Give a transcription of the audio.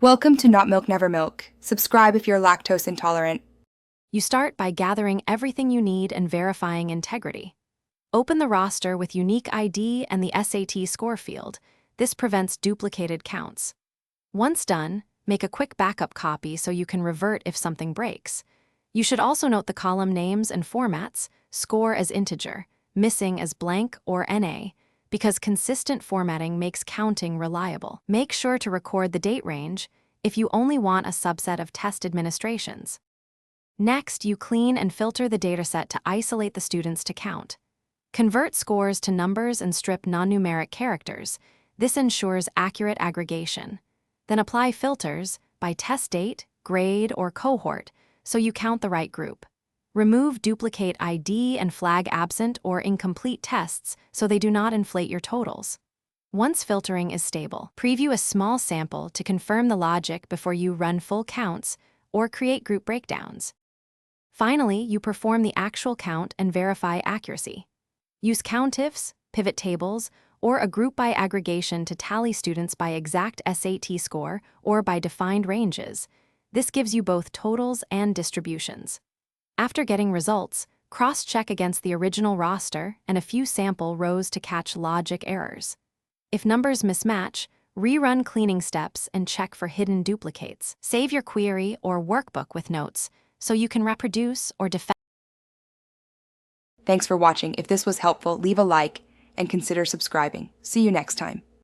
Welcome to Not Milk Never Milk. Subscribe if you're lactose intolerant. You start by gathering everything you need and verifying integrity. Open the roster with unique ID and the SAT score field. This prevents duplicated counts. Once done, make a quick backup copy so you can revert if something breaks. You should also note the column names and formats, score as integer, missing as blank or NA, because consistent formatting makes counting reliable. Make sure to record the date range if you only want a subset of test administrations. Next, you clean and filter the dataset to isolate the students to count. Convert scores to numbers and strip non-numeric characters. This ensures accurate aggregation. Then apply filters by test date, grade, or cohort so you count the right group. Remove duplicate ID and flag absent or incomplete tests so they do not inflate your totals. Once filtering is stable, preview a small sample to confirm the logic before you run full counts or create group breakdowns. Finally, you perform the actual count and verify accuracy. Use countifs, pivot tables, or a group by aggregation to tally students by exact SAT score or by defined ranges. This gives you both totals and distributions. After getting results, cross-check against the original roster and a few sample rows to catch logic errors. If numbers mismatch, rerun cleaning steps and check for hidden duplicates. Save your query or workbook with notes so you can reproduce or defend. Thanks for watching. If this was helpful, leave a like and consider subscribing. See you next time.